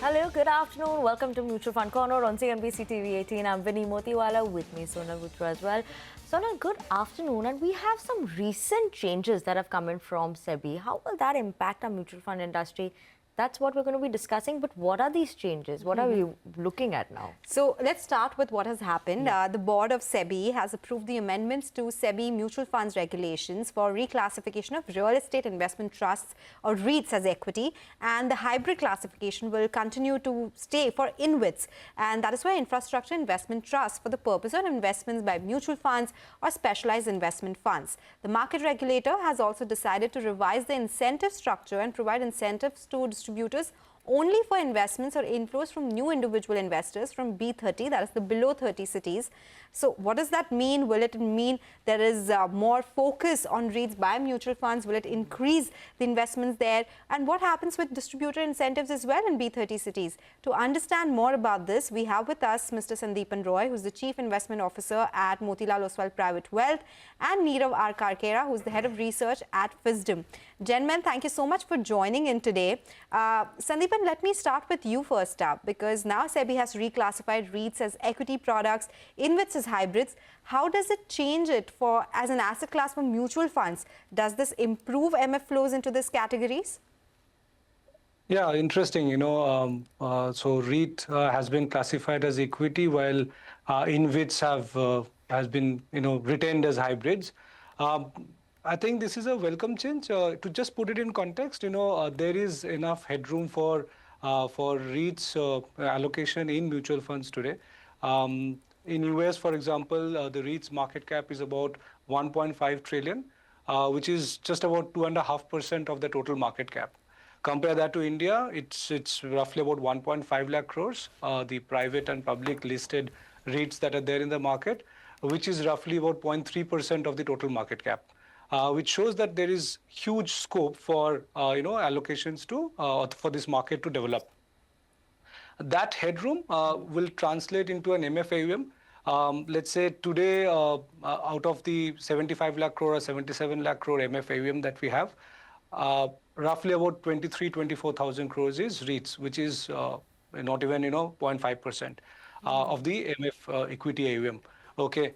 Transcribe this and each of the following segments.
Hello, good afternoon. Welcome to Mutual Fund Corner on CNBC TV 18. I'm Vinnii Motiwala, with me Sonal Bhutra as well. Sonal, good afternoon. And we have some recent changes that have come in from SEBI. How will that impact our mutual fund industry? That's what we're going to be discussing. But what are these changes? What are we looking at now? So let's start with what has happened. The board of SEBI has approved the amendments to SEBI mutual funds regulations for reclassification of real estate investment trusts or REITs as equity, and the hybrid classification will continue to stay for InviTs, and that is why infrastructure investment trusts for the purpose of investments by mutual funds or specialized investment funds. The market regulator has also decided to revise the incentive structure and provide incentives to distributors only for investments or inflows from new individual investors from B30, that is the below 30 cities. So what does that mean? Will it mean there is more focus on REITs by mutual funds? Will it increase the investments there? And what happens with distributor incentives as well in B30 cities? To understand more about this, we have with us Mr. Sandipan Roy, who's the Chief Investment Officer at Motiwala Oswal Private Wealth, and Nirav Karkera, who's the Head of Research at Fisdom. Gentlemen, thank you so much for joining in today. Sandipan, let me start with you first up, because now SEBI has reclassified REITs as equity products, InviTs as hybrids. How does it change it as an asset class for mutual funds? Does this improve MF flows into these categories? Yeah, interesting. So REIT has been classified as equity, while InviTs has been retained as hybrids. I think this is a welcome change. To just put it in context, there is enough headroom for REITs allocation in mutual funds today. In US, for example, the REITs market cap is about 1.5 trillion, which is just about 2.5% of the total market cap. Compare that to India, it's roughly about 1.5 lakh crores, the private and public listed REITs that are there in the market, which is roughly about 0.3% of the total market cap. Which shows that there is huge scope for allocations for this market to develop. That headroom will translate into an MFAUM. Let's say today, out of the 75 lakh crore or 77 lakh crore MFAUM that we have, roughly about 24,000 crores is REITs, which is not even 0.5% of the MF equity AUM. Okay,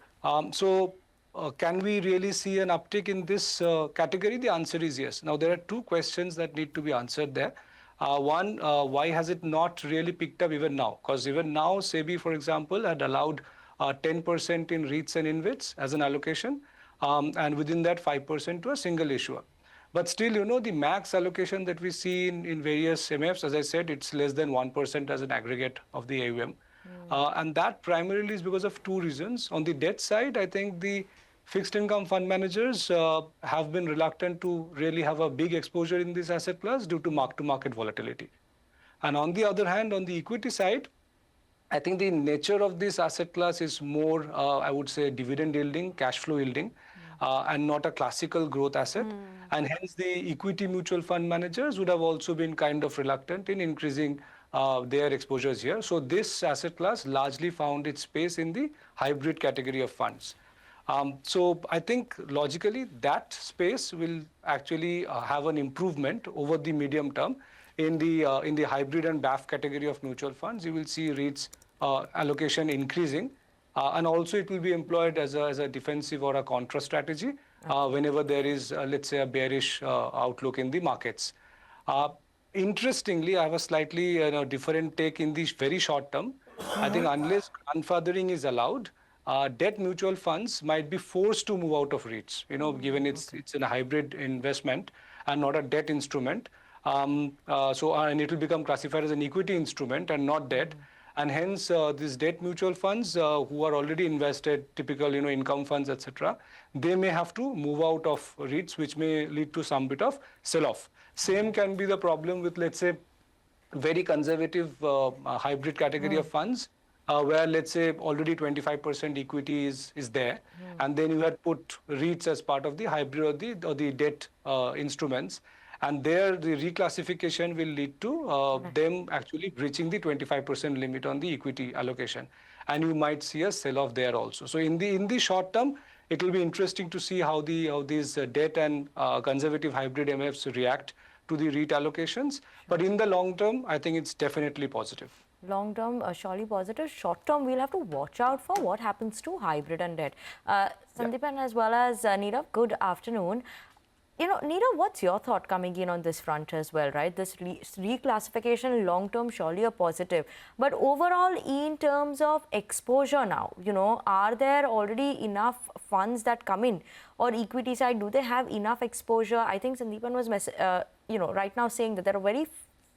can we really see an uptick in this category? The answer is yes. Now, there are two questions that need to be answered there. One, why has it not really picked up even now? Because even now, SEBI, for example, had allowed 10% in REITs and InviTs as an allocation, and within that 5% to a single issuer. But still, the max allocation that we see in various MFs, as I said, it's less than 1% as an aggregate of the AUM. And that primarily is because of two reasons. On the debt side, I think the fixed income fund managers have been reluctant to really have a big exposure in this asset class due to mark-to-market volatility. And on the other hand, on the equity side, I think the nature of this asset class is more, I would say, dividend yielding, cash flow yielding, and not a classical growth asset. And hence, the equity mutual fund managers would have also been kind of reluctant in increasing their exposures here. So this asset class largely found its space in the hybrid category of funds. So I think logically that space will actually have an improvement over the medium term in the hybrid and BAF category of mutual funds. You will see REITs allocation increasing, and also it will be employed as a defensive or a contra strategy whenever there is, let's say, a bearish outlook in the markets. Interestingly, I have a slightly different take in the very short term. I think unless grandfathering is allowed, debt mutual funds might be forced to move out of REITs, given it's in a hybrid investment and not a debt instrument. And it will become classified as an equity instrument and not debt. And hence, these debt mutual funds who are already invested, typical income funds, etc., they may have to move out of REITs, which may lead to some bit of sell-off. Same can be the problem with, let's say, very conservative hybrid category of funds, where, let's say, already 25% equity is there, and then you had put REITs as part of the hybrid or the debt instruments, and there the reclassification will lead to them actually breaching the 25% limit on the equity allocation, and you might see a sell-off there also. So in the short term, it will be interesting to see how these debt and conservative hybrid MFs react to the REIT allocations. But in the long term, I think it's definitely positive. Long term, surely positive. Short term, we'll have to watch out for what happens to hybrid and debt. Sandipan as well as Nirav, good afternoon. Nirav, what's your thought coming in on this front as well, right? This reclassification long term, surely a positive. But overall, in terms of exposure now, are there already enough funds that come in? Or equity side, do they have enough exposure? I think Sandipan was, right now saying that there are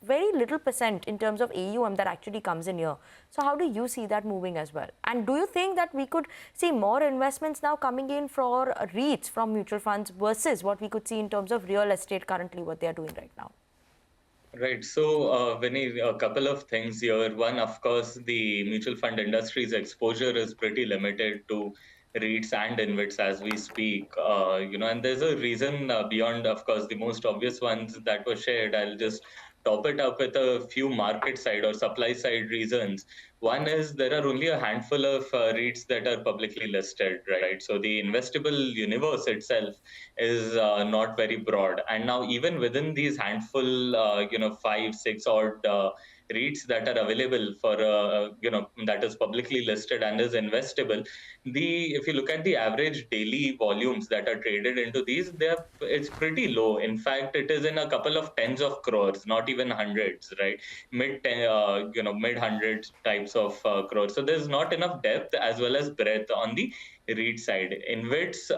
very little percent in terms of AUM that actually comes in here. So how do you see that moving as well? And do you think that we could see more investments now coming in for REITs from mutual funds versus what we could see in terms of real estate currently, what they are doing right now? Right. So, Vinnii, a couple of things here. One, of course, the mutual fund industry's exposure is pretty limited to REITs and InviTs as we speak. And there's a reason beyond, of course, the most obvious ones that were shared. I'll just top it up with a few market side or supply side reasons. One is there are only a handful of REITs that are publicly listed, right? So the investable universe itself is not very broad. And now even within these handful, 5, 6 odd REITs that are available for, that is publicly listed and is investable, if you look at the average daily volumes that are traded into these, it's pretty low. In fact, it is in a couple of tens of crores, not even hundreds, right? Mid hundreds types of crores. So there's not enough depth as well as breadth on the REIT side. InviTs,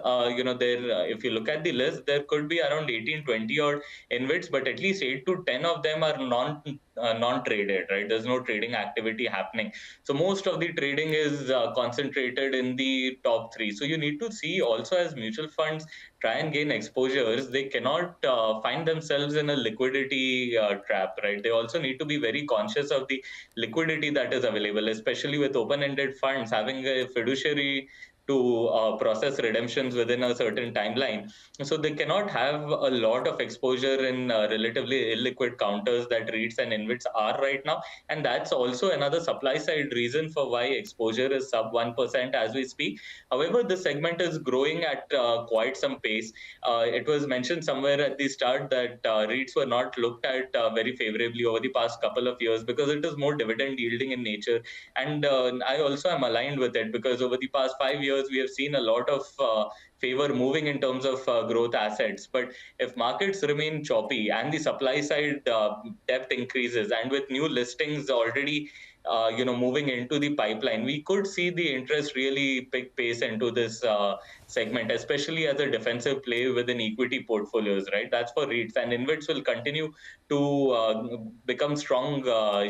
if you look at the list, there could be around 18, 20 odd InviTs, but at least 8 to 10 of them are non-traded, right? There's no trading activity happening. So most of the trading is concentrated in the top 3. So you need to see also, as mutual funds try and gain exposures, they cannot find themselves in a liquidity trap, right? They also need to be very conscious of the liquidity that is available, especially with open-ended funds having a fiduciary to process redemptions within a certain timeline. So they cannot have a lot of exposure in relatively illiquid counters that REITs and InviTs are right now. And that's also another supply side reason for why exposure is sub 1% as we speak. However, the segment is growing at quite some pace. It was mentioned somewhere at the start that REITs were not looked at very favorably over the past couple of years because it is more dividend yielding in nature. And I also am aligned with it because over the past 5 years, we have seen a lot of favor moving in terms of growth assets. But if markets remain choppy and the supply side depth increases, and with new listings already moving into the pipeline, we could see the interest really pick pace into this segment, especially as a defensive play within equity portfolios, right? That's for REITs, and InviTs will continue to become strong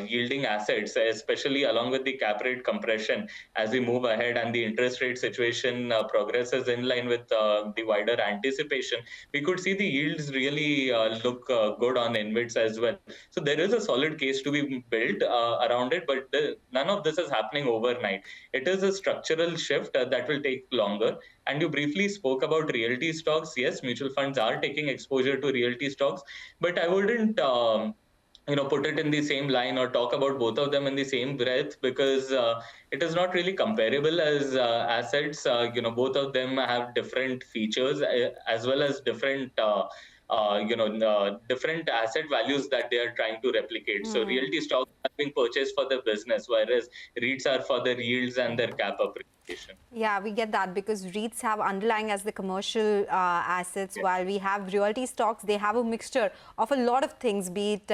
yielding assets, especially along with the cap rate compression as we move ahead and the interest rate situation progresses in line with the wider anticipation. We could see the yields really look good on InviTs as well. So there is a solid case to be built around it, but none of this is happening overnight. It is a structural shift that will take longer. And you briefly spoke about realty stocks. Yes, mutual funds are taking exposure to realty stocks, but I wouldn't put it in the same line or talk about both of them in the same breath because it is not really comparable as assets. Both of them have different features as well as different different asset values that they are trying to replicate. So realty stocks are being purchased for the business, whereas REITs are for their yields and their cap appreciation. Yeah, we get that because REITs have underlying as the commercial assets, while we have realty stocks, they have a mixture of a lot of things, be it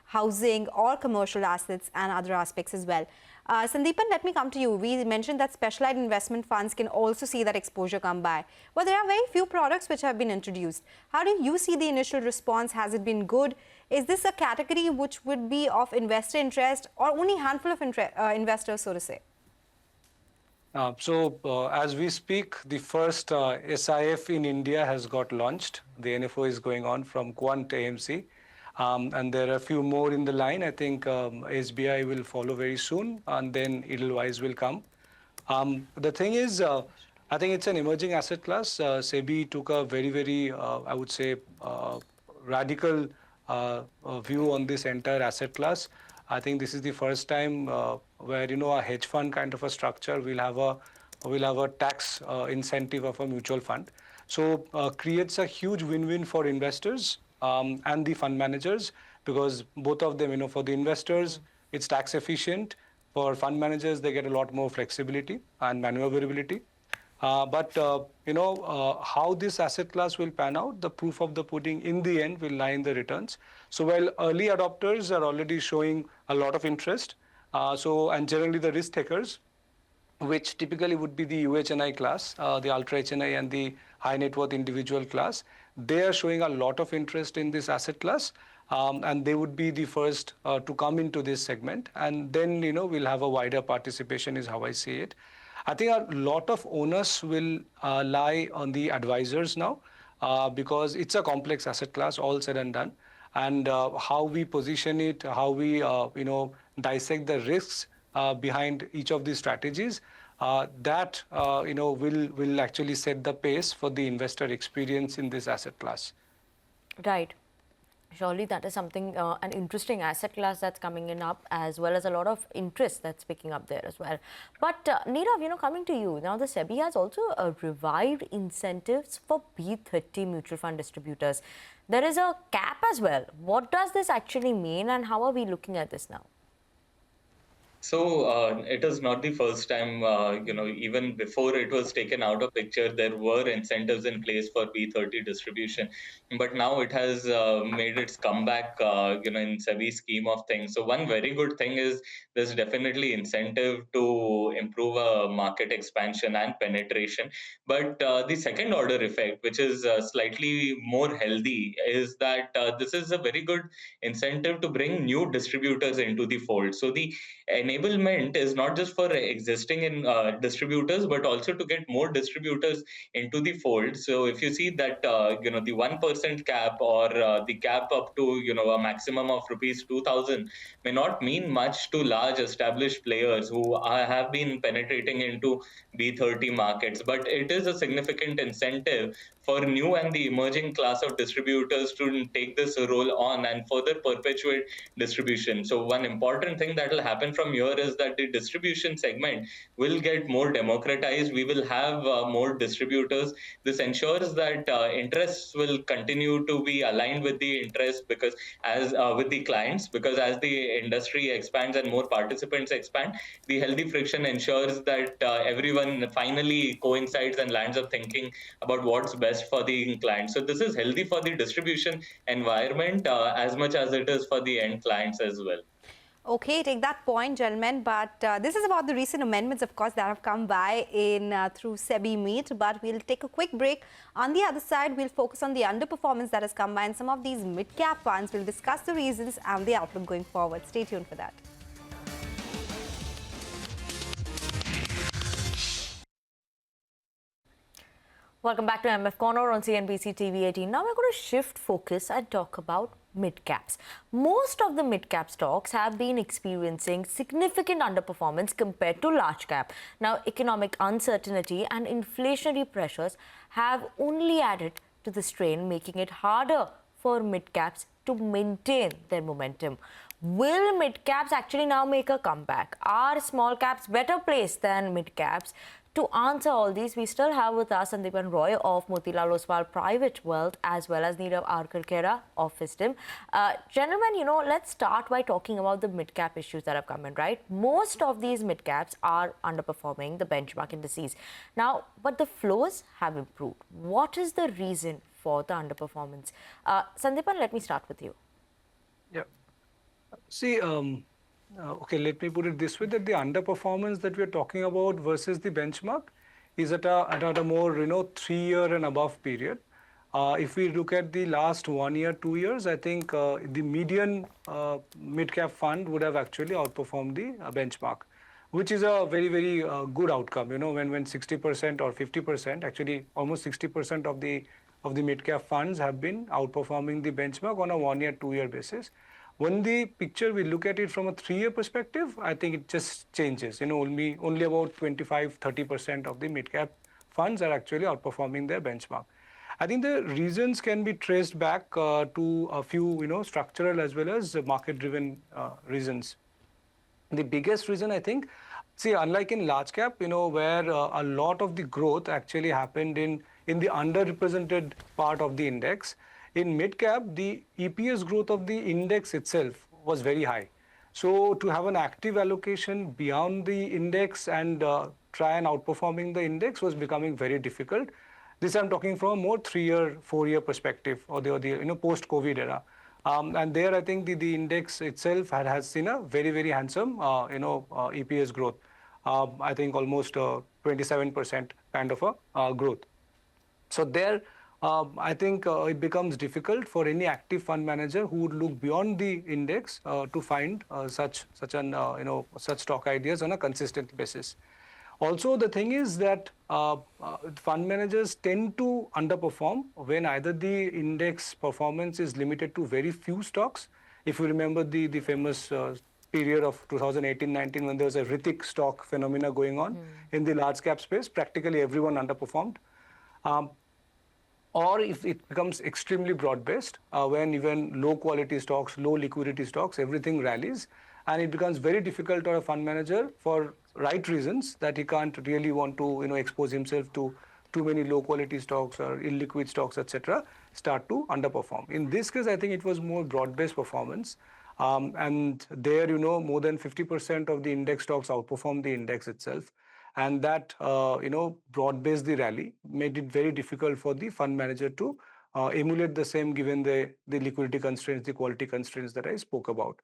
housing or commercial assets and other aspects as well. Sandipan, let me come to you. We mentioned that specialized investment funds can also see that exposure come by. Well, there are very few products which have been introduced. How do you see the initial response? Has it been good? Is this a category which would be of investor interest or only a handful of investors, so to say? As we speak, the first SIF in India has got launched. The NFO is going on from Quant AMC. And there are a few more in the line. I think SBI will follow very soon, and then Edelweiss will come. The thing is, I think it's an emerging asset class. SEBI took a very, very, I would say, radical view on this entire asset class. I think this is the first time where a hedge fund kind of a structure will have a tax incentive of a mutual fund. So creates a huge win-win for investors. and the fund managers, because both of them, for the investors, it's tax efficient. For fund managers, they get a lot more flexibility and maneuverability. How this asset class will pan out, the proof of the pudding in the end will lie in the returns. So while early adopters are already showing a lot of interest, and generally the risk takers, which typically would be the UHNI class, the ultra HNI and the high net worth individual class, they are showing a lot of interest in this asset class. And they would be the first to come into this segment. And then, we'll have a wider participation is how I see it. I think a lot of onus will lie on the advisors now because it's a complex asset class, all said and done. And how we position it, how we, dissect the risks behind each of these strategies, will actually set the pace for the investor experience in this asset class. Right. Surely that is something, an interesting asset class that's coming in up, as well as a lot of interest that's picking up there as well. But Nirav, coming to you, now the SEBI has also revived incentives for B30 mutual fund distributors. There is a cap as well. What does this actually mean, and how are we looking at this now? So it is not the first time, even before it was taken out of picture, there were incentives in place for B30 distribution. But now it has made its comeback, in SEBI scheme of things. So one very good thing is there's definitely incentive to improve market expansion and penetration. But the second order effect, which is slightly more healthy, is that this is a very good incentive to bring new distributors into the fold. So the enablement is not just for existing in distributors, but also to get more distributors into the fold. So if you see that the 1% cap or the cap up to a maximum of rupees 2,000 may not mean much to large established players who have been penetrating into B30 markets, but it is a significant incentive for new and the emerging class of distributors to take this role on and further perpetuate distribution. So one important thing that will happen from here is that the distribution segment will get more democratized. We will have more distributors. This ensures that interests will continue to be aligned with the interests, because as with the clients, because as the industry expands and more participants expand, the healthy friction ensures that everyone finally coincides and lands up thinking about what's best for the client. So this is healthy for the distribution environment as much as it is for the end clients as well. Okay, take that point, gentlemen. But this is about the recent amendments, of course, that have come by in through SEBI Meet. But we'll take a quick break. On the other side, we'll focus on the underperformance that has come by in some of these mid-cap funds. We'll discuss the reasons and the outlook going forward. Stay tuned for that. Welcome back to MF Corner on CNBC TV 18. Now we're going to shift focus and talk about mid-caps. Most of the mid-cap stocks have been experiencing significant underperformance compared to large cap. Now, economic uncertainty and inflationary pressures have only added to the strain, making it harder for mid-caps to maintain their momentum. Will mid-caps actually now make a comeback? Are small caps better placed than mid-caps? To answer all these, we still have with us Sandipan Roy of Motiwala Private Wealth, as well as Nirav Karkera of Fisdom. Gentlemen, let's start by talking about the mid-cap issues that have come in, right? Most of these mid-caps are underperforming the benchmark indices. Now, but the flows have improved. What is the reason for the underperformance? Sandipan, let me start with you. Yeah. See, okay, let me put it this way, that the underperformance that we're talking about versus the benchmark is at a more, 3-year and above period. If we look at the last 1 year, 2 years, I think the median mid-cap fund would have actually outperformed the benchmark, which is a very, very good outcome. When 60% or 50%, actually almost 60% of the mid-cap funds have been outperforming the benchmark on a 1 year, 2 year basis. When the picture we look at it from a 3-year perspective, I think it just changes. Only about 25-30% of the mid-cap funds are actually outperforming their benchmark. I think the reasons can be traced back to a few, structural as well as market-driven reasons. The biggest reason, I think, unlike in large cap, where a lot of the growth actually happened in the underrepresented part of the index, in mid-cap, the EPS growth of the index itself was very high. So to have an active allocation beyond the index and try and outperforming the index was becoming very difficult. This I'm talking from a more 3-year, 4-year perspective, or the post-COVID era. And there, I think the index itself has seen a very, very handsome EPS growth. I think almost 27% kind of a growth. So there, I think it becomes difficult for any active fund manager who would look beyond the index to find such stock ideas on a consistent basis. Also, the thing is that fund managers tend to underperform when either the index performance is limited to very few stocks. If you remember the famous period of 2018-19 when there was a Ritik stock phenomena going on in the large cap space, practically everyone underperformed. Or if it becomes extremely broad-based, when even low-quality stocks, low liquidity stocks, everything rallies, and it becomes very difficult for a fund manager for right reasons that he can't really want to expose himself to too many low-quality stocks or illiquid stocks, etc., start to underperform. In this case, I think it was more broad-based performance. And there, more than 50% of the index stocks outperformed the index itself. And that, broad-based the rally, made it very difficult for the fund manager to emulate the same given the liquidity constraints, the quality constraints that I spoke about.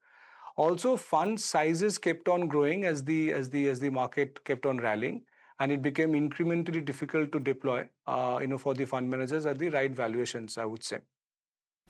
Also, fund sizes kept on growing as the market kept on rallying, and it became incrementally difficult to deploy, for the fund managers at the right valuations, I would say.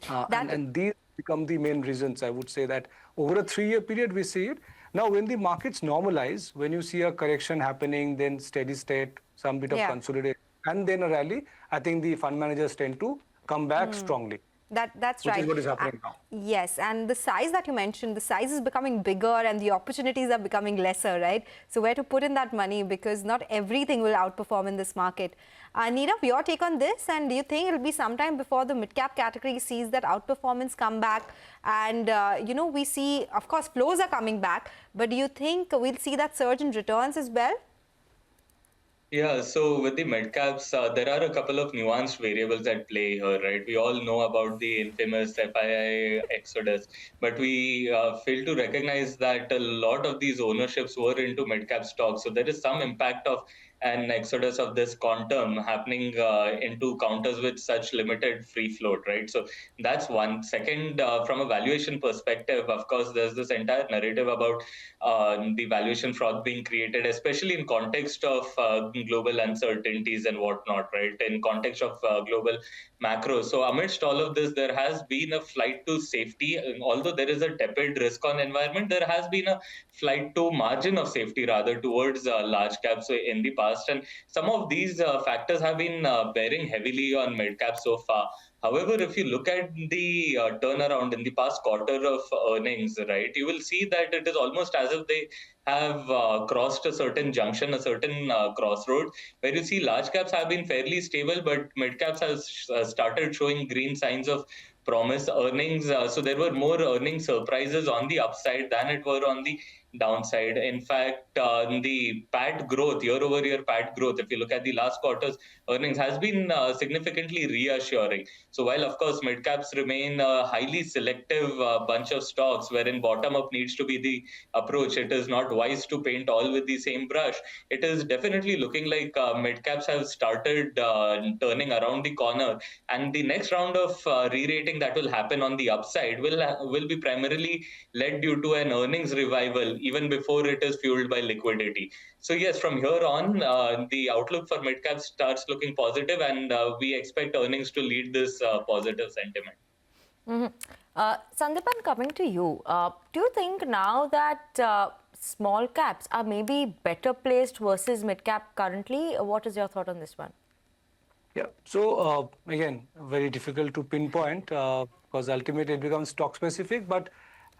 And these become the main reasons, I would say, that over a 3-year period, we see it. Now, when the markets normalize, when you see a correction happening, then steady state, some bit of consolidation, and then a rally, I think the fund managers tend to come back strongly. That's right. Which is what is happening now. Yes, and the size that you mentioned, the size is becoming bigger and the opportunities are becoming lesser, right? So where to put in that money, because not everything will outperform in this market. Nirav, your take on this, and do you think it'll be sometime before the mid-cap category sees that outperformance come back? And, we see, of course, flows are coming back, but do you think we'll see that surge in returns as well? Yeah, so with the midcaps, there are a couple of nuanced variables at play here, right? We all know about the infamous FII exodus, but we fail to recognize that a lot of these ownerships were into midcap stocks. So there is some impact of an exodus of this quantum happening into counters with such limited free float, right? So that's one. Second, from a valuation perspective, of course, there's this entire narrative about the valuation fraud being created, especially in context of global uncertainties and whatnot, right? In context of global macro. So amidst all of this, there has been a flight to safety. Although there is a tepid risk on environment, there has been a flight to margin of safety rather towards large caps in the past. And some of these factors have been bearing heavily on mid caps so far. However, if you look at the turnaround in the past quarter of earnings, right, you will see that it is almost as if they have crossed a certain junction, a certain crossroad, where you see large caps have been fairly stable, but mid caps has started showing green signs of promise earnings. So there were more earnings surprises on the upside than it were on the downside. In fact, the PAT growth, year-over-year PAT growth, if you look at the last quarter's earnings, has been significantly reassuring. So while, of course, mid-caps remain a highly selective bunch of stocks wherein bottom-up needs to be the approach, it is not wise to paint all with the same brush. It is definitely looking like mid-caps have started turning around the corner. And the next round of re-rating that will happen on the upside will be primarily led due to an earnings revival, even before it is fueled by liquidity. So yes, from here on, the outlook for midcaps starts looking positive, and we expect earnings to lead this positive sentiment. Sandipan, coming to you, do you think now that small caps are maybe better placed versus mid-cap currently? What is your thought on this one? Yeah, so again, very difficult to pinpoint because ultimately it becomes stock specific, but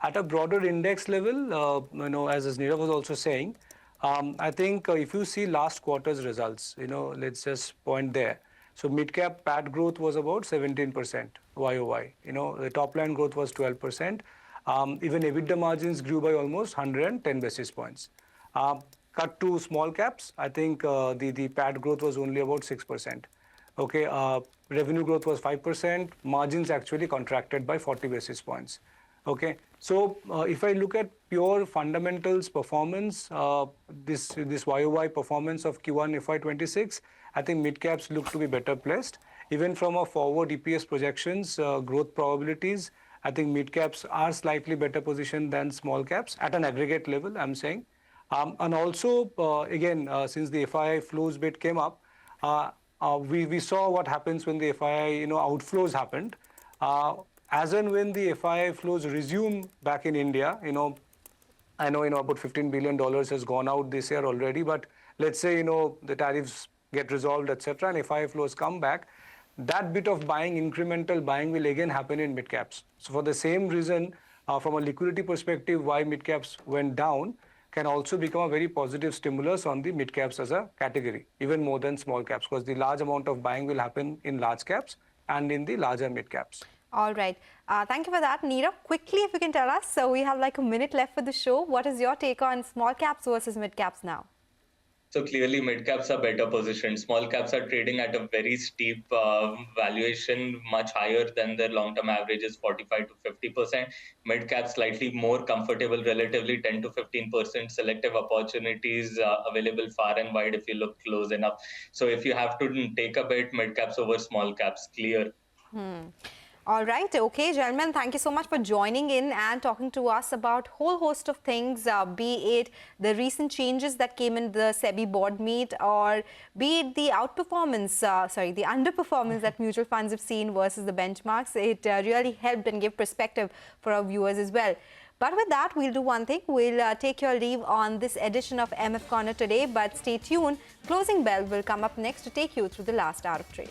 at a broader index level, as Nirav was also saying, I think if you see last quarter's results, let's just point there. So mid-cap PAT growth was about 17% YOY. The top line growth was 12%. Even EBITDA margins grew by almost 110 basis points. Cut to small caps, I think the PAT growth was only about 6%. Okay, revenue growth was 5%. Margins actually contracted by 40 basis points. Okay, so if I look at pure fundamentals performance, this YOY performance of Q1 FY26, I think midcaps look to be better placed. Even from a forward EPS projections, growth probabilities, I think midcaps are slightly better positioned than small caps at an aggregate level, I'm saying. And also, again, since the FII flows bit came up, we saw what happens when the FII outflows happened. As and when the FII flows resume back in India, I know about $15 billion has gone out this year already, but let's say the tariffs get resolved, etc., and FII flows come back, that bit of buying, incremental buying, will again happen in midcaps. So for the same reason, from a liquidity perspective, why midcaps went down can also become a very positive stimulus on the midcaps as a category, even more than small caps, because the large amount of buying will happen in large caps and in the larger midcaps. All right. Thank you for that. Nirav, quickly, if you can tell us, so we have like a minute left for the show. What is your take on small caps versus mid caps now? So clearly, mid-caps are better positioned. Small caps are trading at a very steep valuation, much higher than their long-term averages, 45 to 50%. Mid-caps slightly more comfortable, relatively 10 to 15%. Selective opportunities available far and wide if you look close enough. So if you have to take a bet, mid-caps over small caps, clear. All right. Okay, gentlemen, thank you so much for joining in and talking to us about a whole host of things, be it the recent changes that came in the SEBI board meet, or be it the outperformance, the underperformance that mutual funds have seen versus the benchmarks. It really helped and gave perspective for our viewers as well. But with that, we'll do one thing. We'll take your leave on this edition of MF Corner today, but stay tuned. Closing bell will come up next to take you through the last hour of trade.